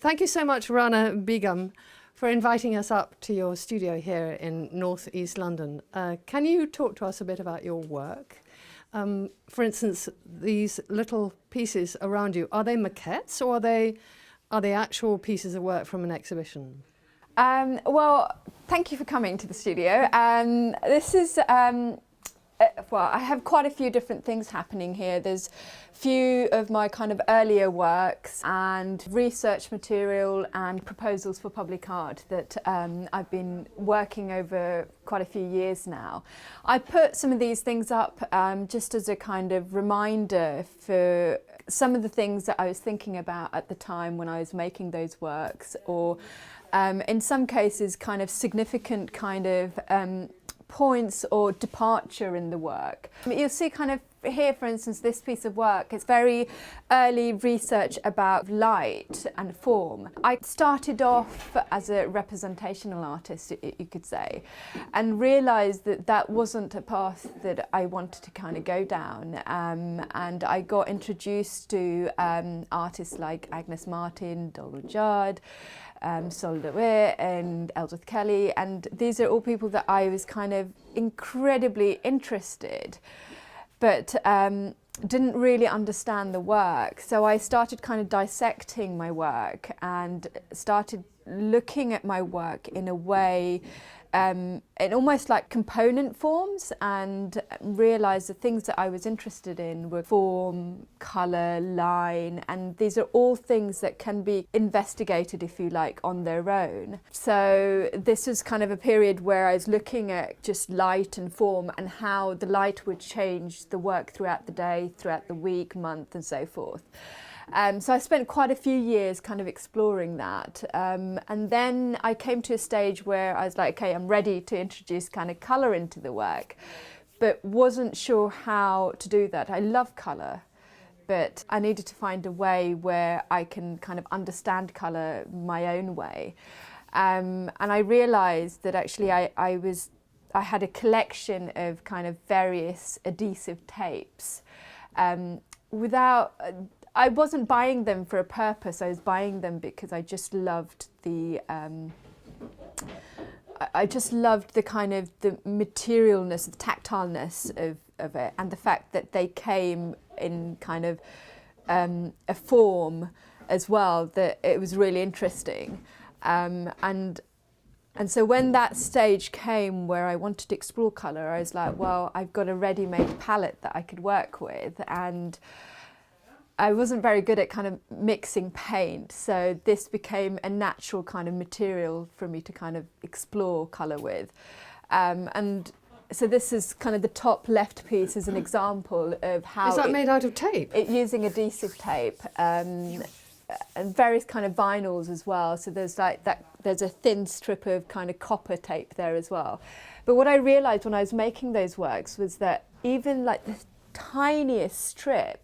Thank you so much, Rana Begum, for inviting us up to your studio here in North East London. Can you talk to us a bit about your work? For instance, these little pieces around you, are they maquettes or are they actual pieces of work from an exhibition? Well, thank you for coming to the studio. This is, well, I have quite a few different things happening here. There's a few of my kind of earlier works and research material and proposals for public art that I've been working over quite a few years now. I put some of these things up just as a kind of reminder for some of the things that I was thinking about at the time when I was making those works, or in some cases kind of significant kind of points or departure in the work. You'll see kind of here, for instance, this piece of work, it's very early research about light and form. I started off as a representational artist, you could say, and realised that that wasn't a path that I wanted to kind of go down. And I got introduced to artists like Agnes, LeWitt, LeWitt and Ellsworth Kelly, and these are all people that I was kind of incredibly interested, but didn't really understand the work. So I started kind of dissecting my work and started looking at my work in a way, in almost like component forms, and realised the things that I was interested in were form, colour, line, and these are all things that can be investigated, if you like, on their own. So this was kind of a period where I was looking at just light and form and how the light would change the work throughout the day, throughout the week, month, and so forth. So I spent quite a few years kind of exploring that, and then I came to a stage where I was like, okay, I'm ready to introduce kind of colour into the work, but wasn't sure how to do that. I love colour, but I needed to find a way where I can kind of understand colour my own way, and I realised that actually I had a collection of kind of various adhesive tapes, I wasn't buying them for a purpose. I was buying them because I just loved the kind of the materialness, the tactileness of it, and the fact that they came in kind of a form as well, that it was really interesting. And so when that stage came where I wanted to explore colour, I was like, well, I've got a ready-made palette that I could work with, and I wasn't very good at kind of mixing paint, so this became a natural kind of material for me to kind of explore colour with. And so this is kind of the top left piece as an example of how... Is that made out of tape? Using adhesive tape, and various kind of vinyls as well. So there's like that. There's a thin strip of kind of copper tape there as well. But what I realised when I was making those works was that even like the tiniest strip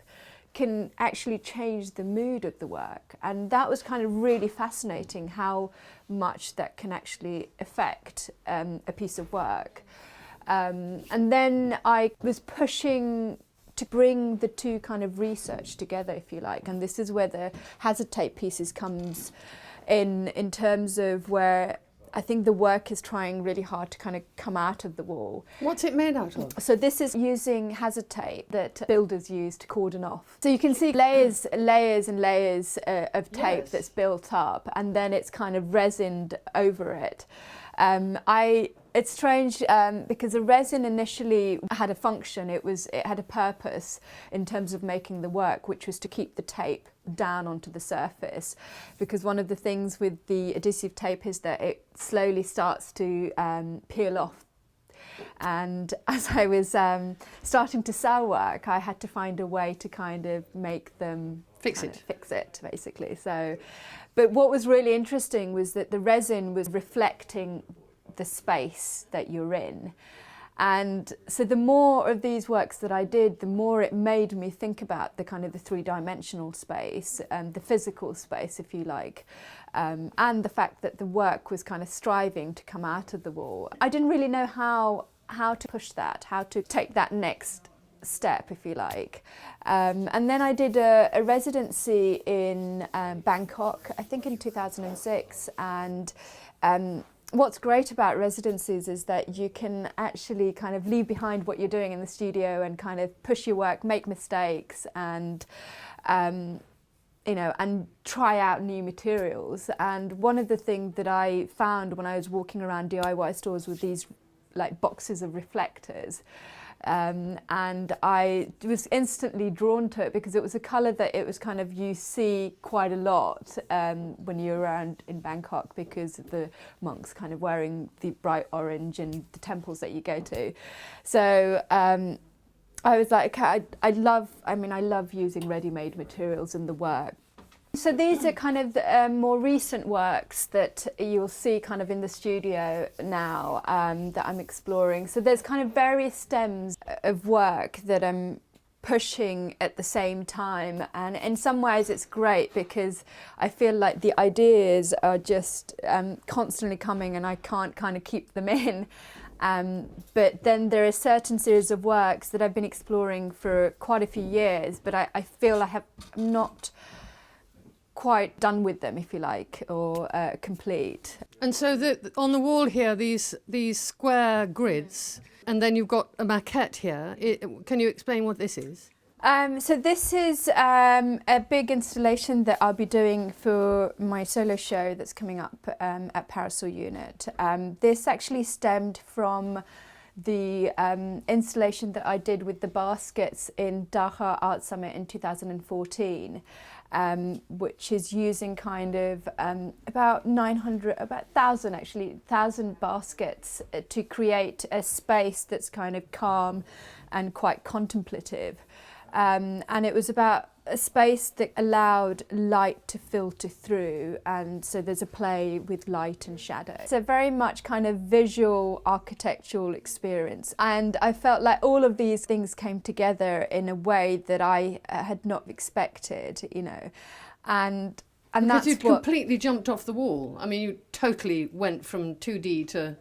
can actually change the mood of the work, and that was kind of really fascinating, how much that can actually affect a piece of work. And then I was pushing to bring the two kind of research together, if you like, and this is where the hazard tape pieces comes in terms of where I think the work is trying really hard to kind of come out of the wall. What's it made out of? So this is using hazard tape that builders use to cordon off. So you can see layers and layers of tape that's built up, and then it's kind of resined over it. It's strange because the resin initially had a function, it had a purpose in terms of making the work, which was to keep the tape down onto the surface, because one of the things with the adhesive tape is that it slowly starts to peel off. And as I was starting to sell work, I had to find a way to kind of make them fix it basically. So, but what was really interesting was that the resin was reflecting the space that you're in. And so the more of these works that I did, the more it made me think about the kind of the three-dimensional space and the physical space, if you like, and the fact that the work was kind of striving to come out of the wall. I didn't really know how to push that, how to take that next step, if you like. And then I did a residency in Bangkok, I think in 2006. And what's great about residencies is that you can actually kind of leave behind what you're doing in the studio and kind of push your work, make mistakes, and you know, and try out new materials. And one of the things that I found when I was walking around DIY stores with these like boxes of reflectors, and I was instantly drawn to it because it was a colour that it was kind of you see quite a lot when you're around in Bangkok, because of the monks kind of wearing the bright orange in the temples that you go to. So I was like, okay, I love using ready-made materials in the work. So these are kind of the more recent works that you'll see kind of in the studio now that I'm exploring. So there's kind of various stems of work that I'm pushing at the same time, and in some ways it's great because I feel like the ideas are just constantly coming and I can't kind of keep them in. But then there are certain series of works that I've been exploring for quite a few years, but I feel I'm not quite done with them, if you like, or complete. And so on the wall here, these square grids, and then you've got a maquette here. Can you explain what this is? So this is a big installation that I'll be doing for my solo show that's coming up at Parasol Unit. This actually stemmed from the installation that I did with the baskets in Dhaka Art Summit in 2014. Which is using kind of about 1,000 baskets to create a space that's kind of calm and quite contemplative. And it was about a space that allowed light to filter through, and so there's a play with light and shadow. It's a very much kind of visual architectural experience, and I felt like all of these things came together in a way that I had not expected, you know, and because that's you'd completely jumped off the wall. I mean, you totally went from 2D to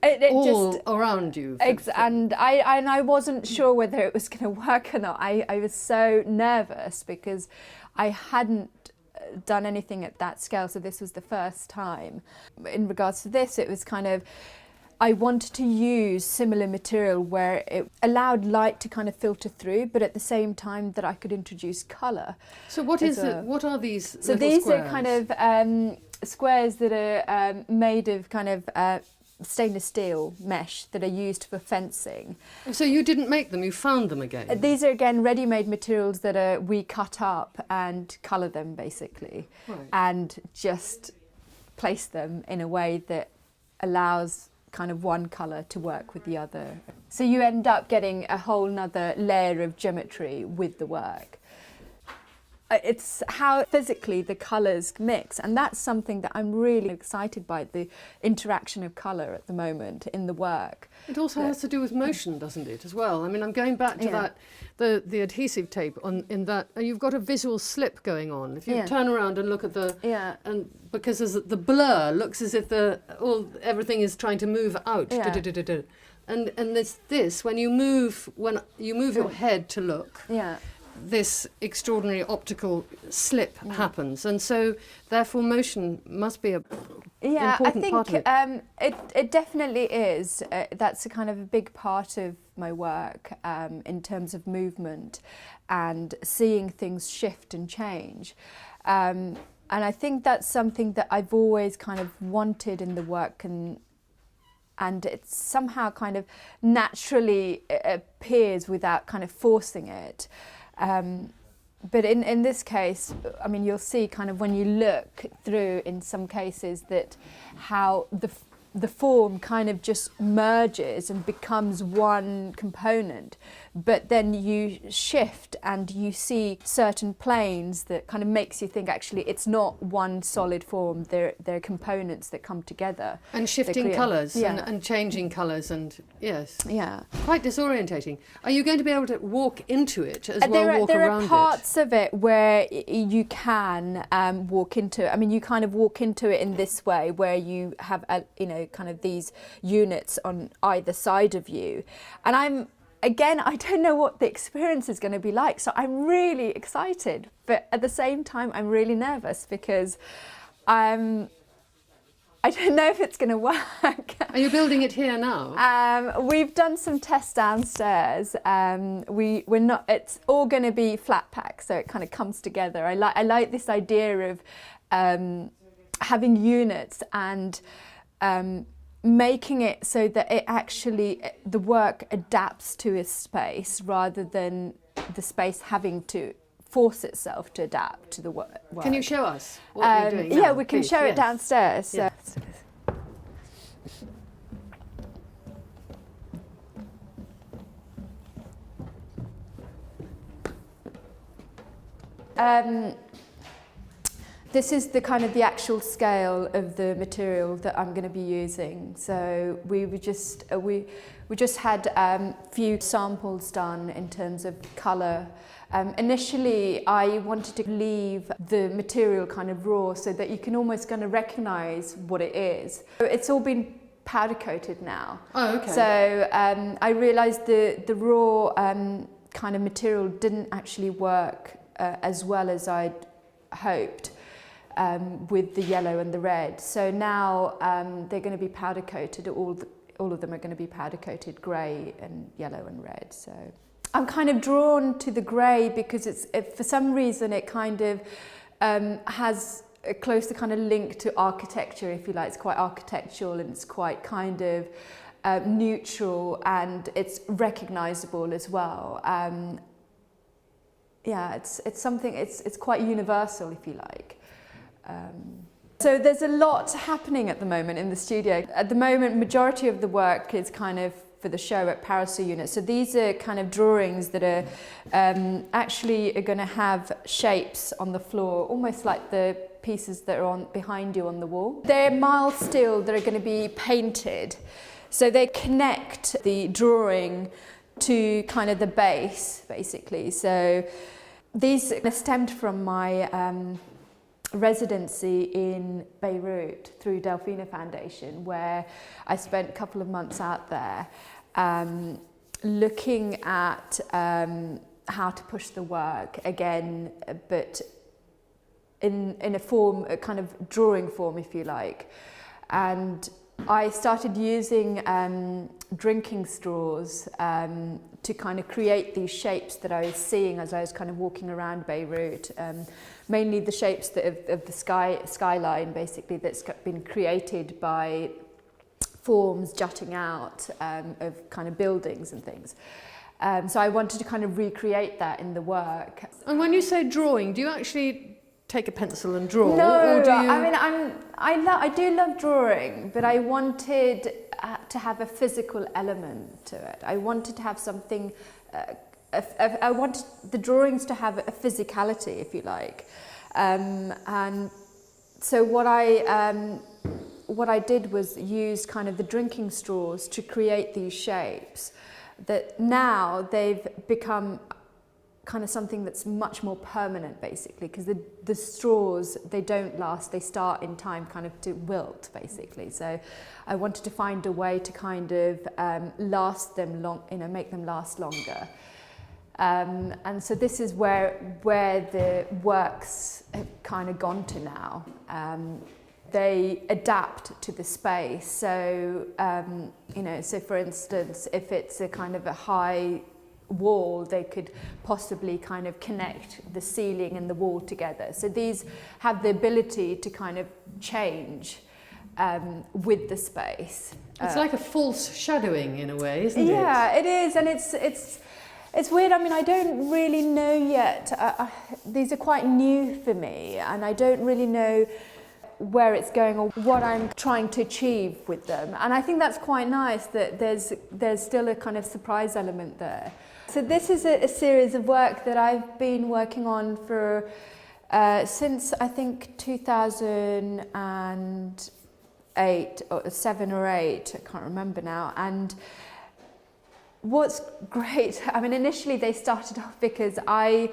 it all just around you. And I wasn't sure whether it was going to work or not. I was so nervous because I hadn't done anything at that scale, so this was the first time. In regards to this, it was kind of, I wanted to use similar material where it allowed light to kind of filter through, but at the same time that I could introduce colour. So what are these? So these are kind of squares that are made of kind of stainless steel mesh that are used for fencing. So you didn't make them, you found them again? These are again ready-made materials that we cut up and colour them basically, right, and just place them in a way that allows kind of one colour to work with the other. So you end up getting a whole nother layer of geometry with the work. It's how physically the colours mix, and that's something that I'm really excited by, the interaction of colour at the moment in the work. It also has to do with motion, doesn't it, as well? I mean, I'm going back to that, the adhesive tape in that, you've got a visual slip going on. If you turn around and look at and because the blur looks as if everything is trying to move out. And this when you move your head to look. This extraordinary optical slip happens, and so therefore motion must be a important part of it. It definitely is. That's a kind of a big part of my work in terms of movement and seeing things shift and change. And I think that's something that I've always kind of wanted in the work, and it somehow kind of naturally appears without kind of forcing it. But in this case, I mean, you'll see kind of when you look through in some cases that how the form kind of just merges and becomes one component, but then you shift and you see certain planes that kind of makes you think actually it's not one solid form, they're components that come together. And shifting colours and changing colours, and quite disorientating. Are you going to be able to walk into it as well, walk around it? There are parts of it where you can walk into it. I mean, you kind of walk into it in this way where you have kind of these units on either side of you, and again, I don't know what the experience is going to be like, so I'm really excited, but at the same time I'm really nervous because I don't know if it's going to work. Are you building it here now? We've done some tests downstairs. We're not. It's all going to be flat pack, so it kind of comes together. I like this idea of having units and making it so that it actually the work adapts to a space rather than the space having to force itself to adapt to the work. Can you show us what you're doing now? Yeah, we can Please, show yes. it downstairs. Yeah. This is the kind of the actual scale of the material that I'm going to be using. So we just had few samples done in terms of colour. Initially, I wanted to leave the material kind of raw so that you can almost kind of recognise what it is. It's all been powder coated now. Oh, okay. So I realised the raw kind of material didn't actually work as well as I'd hoped with the yellow and the red. So now they're going to be powder coated. All of them are going to be powder coated grey and yellow and red. So I'm kind of drawn to the grey because for some reason it kind of has a closer kind of link to architecture, if you like. It's quite architectural and it's quite kind of neutral and it's recognisable as well. Yeah, it's something. It's quite universal, if you like. So there's a lot happening at the moment in the studio. At the moment, majority of the work is kind of for the show at Parasol Unit. So these are kind of drawings that are actually are going to have shapes on the floor, almost like the pieces that are behind you on the wall. They're mild steel that are going to be painted. So they connect the drawing to kind of the base, basically. So these stemmed from my residency in Beirut through Delphina Foundation, where I spent a couple of months out there looking at how to push the work again, but in a form, a kind of drawing form, if you like. And I started using drinking straws to kind of create these shapes that I was seeing as I was kind of walking around Beirut. Mainly the shapes of the skyline, basically, that's been created by forms jutting out of kind of buildings and things. So I wanted to kind of recreate that in the work. And when you say drawing, do you actually take a pencil and draw? No, or do you... I mean, I do love drawing, but I wanted to have a physical element to it. I wanted to have something, I wanted the drawings to have a physicality, if you like. And so what I did was use kind of the drinking straws to create these shapes that now they've become kind of something that's much more permanent, basically, because the straws, they don't last, they start in time kind of to wilt, basically. So I wanted to find a way to kind of last them long, make them last longer. And so this is where the works have kind of gone to now. They adapt to the space. So, so for instance, if it's a kind of a high wall, they could possibly kind of connect the ceiling and the wall together. So these have the ability to kind of change with the space. It's like a false shadowing in a way, isn't it? Yeah, it is, and it's weird. I mean, I don't really know yet. These are quite new for me, and I don't really know where it's going or what I'm trying to achieve with them. And I think that's quite nice that there's still a kind of surprise element there. So this is a series of work that I've been working on for since I think 2008 or 7 or 8, I can't remember now. And what's great, I mean, initially they started off because I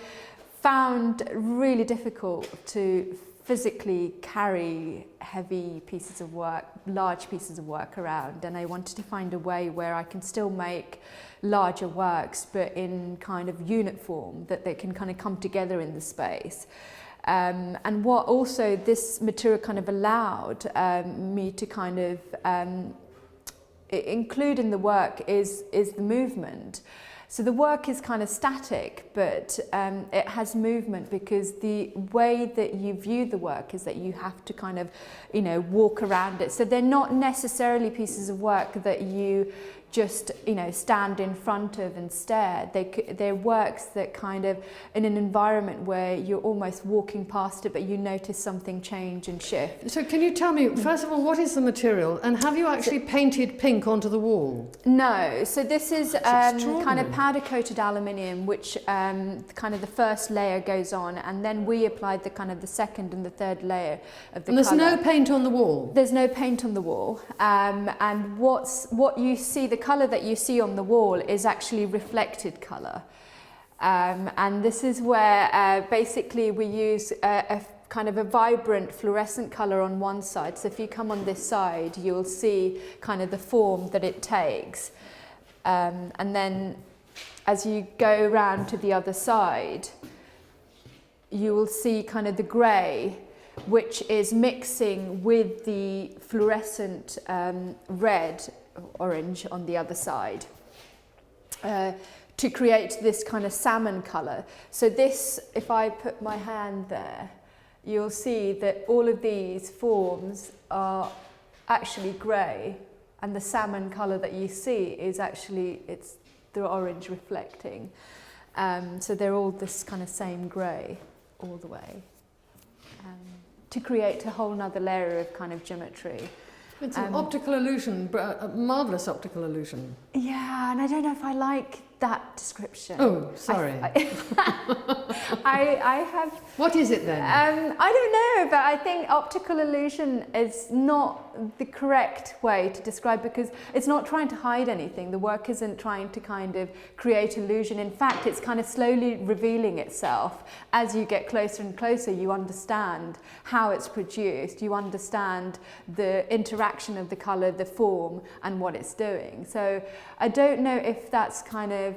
found really difficult to physically carry heavy pieces of work, large pieces of work around, and I wanted to find a way where I can still make larger works but in kind of unit form, that they can kind of come together in the space. And what also this material kind of allowed me to kind of include in the work is the movement. So the work is kind of static, but it has movement, because the way that you view the work is that you have to kind of, you know, walk around it. So they're not necessarily pieces of work that you just, you know, stand in front of and stare. They're works that kind of, in an environment where you're almost walking past it, but you notice something change and shift. So can you tell me, first of all, what is the material, and have you actually painted pink onto the wall? No, so this is kind of powder coated aluminium, which kind of the first layer goes on, and then we applied the kind of the second and the third layer of the And there's colour. no paint on the wall? There's no paint on the wall, and what you see, the colour that you see on the wall is actually reflected colour, and this is where basically we use a kind of a vibrant fluorescent colour on one side. So if you come on this side, you'll see kind of the form that it takes, and then as you go around to the other side, you will see kind of the grey, which is mixing with the fluorescent red, orange on the other side, to create this kind of salmon colour. So this, if I put my hand there, you'll see that all of these forms are actually grey, and the salmon colour that you see is actually, it's the orange reflecting. So they're all this kind of same grey all the way, to create a whole nother layer of kind of geometry. It's an optical illusion, a marvellous optical illusion. Yeah, and I don't know if I like that description. Oh, sorry. I have... What is it then? I don't know, but I think optical illusion is not the correct way to describe, because it's not trying to hide anything. The work isn't trying to kind of create illusion. In fact, it's kind of slowly revealing itself. As you get closer and closer, you understand how it's produced. You understand the interaction of the colour, the form, and what it's doing. So I don't know if that's kind of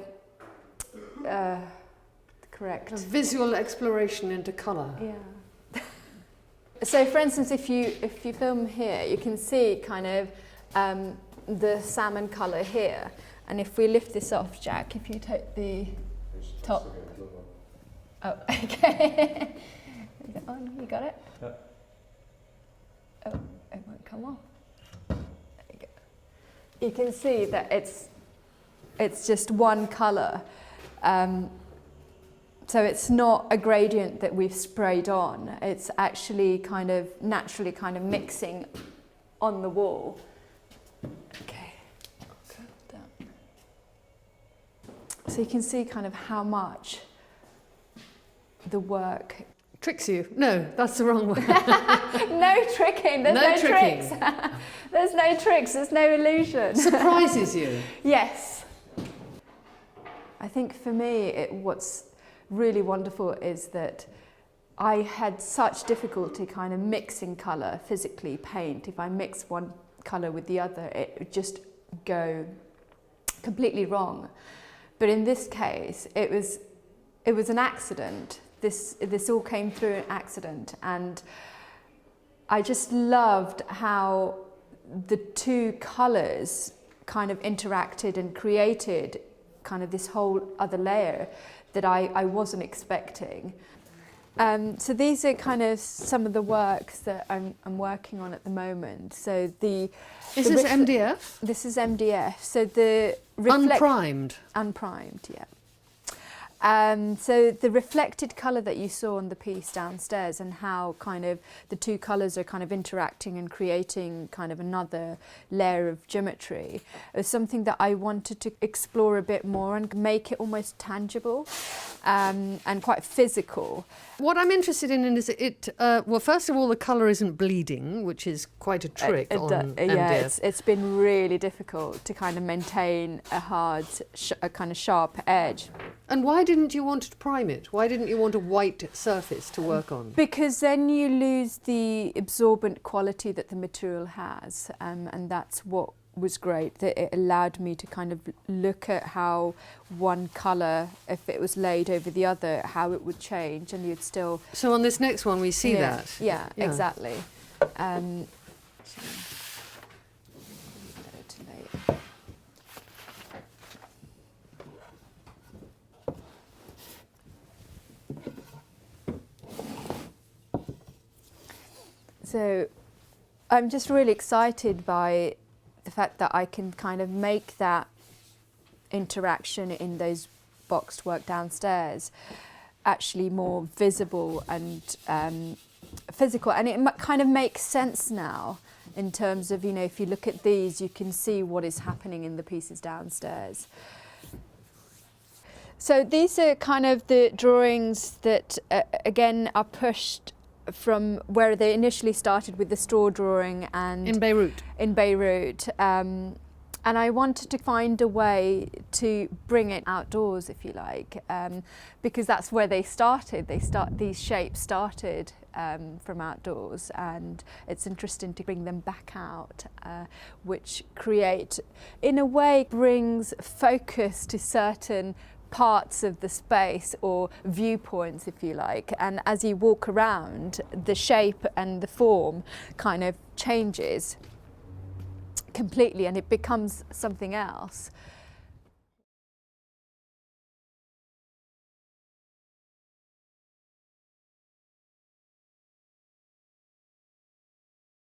correct. A visual exploration into colour. Yeah. So, for instance, if you film here, you can see kind of the salmon colour here. And if we lift this off, Jack, if you take the top. Oh, okay. Is it on? You got it? Yeah. Oh, it won't come off. There you go. You can see that it's just one colour. So it's not a gradient that we've sprayed on. It's actually kind of naturally kind of mixing on the wall. Okay. Down. So you can see kind of how much the work... Tricks you? No, that's the wrong way. No tricking. There's no tricking. tricks. There's no tricks. There's no illusion. Surprises you? Yes. I think for me, what's really wonderful is that I had such difficulty kind of mixing colour, physically paint. If I mix one colour with the other, it would just go completely wrong. But in this case, it was an accident. This all came through an accident, and I just loved how the two colours kind of interacted and created kind of this whole other layer that I wasn't expecting. So these are kind of some of the works that I'm working on at the moment. So Is this MDF? This is MDF. So the Unprimed? Unprimed, yeah. So the reflected colour that you saw on the piece downstairs, and how kind of the two colours are kind of interacting and creating kind of another layer of geometry, is something that I wanted to explore a bit more and make it almost tangible and quite physical. What I'm interested in is well, first of all, the colour isn't bleeding, which is quite a trick on MDF. Yeah, it's been really difficult to kind of maintain a hard, a kind of sharp edge. And why did didn't you want to prime it? Why didn't you want a white surface to work on? Because then you lose the absorbent quality that the material has, and that's what was great, that it allowed me to kind of look at how one colour, if it was laid over the other, how it would change, and you'd still... So on this next one we see that? Yeah, exactly. So I'm just really excited by the fact that I can kind of make that interaction in those boxed work downstairs actually more visible and physical, and it kind of makes sense now in terms of, you know, if you look at these, you can see what is happening in the pieces downstairs. So these are kind of the drawings that again are pushed from where they initially started with the straw drawing and in Beirut. And I wanted to find a way to bring it outdoors, if you like, because that's where they started. These shapes started from outdoors, and it's interesting to bring them back out, which in a way, brings focus to certain parts of the space or viewpoints, if you like, and as you walk around, the shape and the form kind of changes completely and it becomes something else.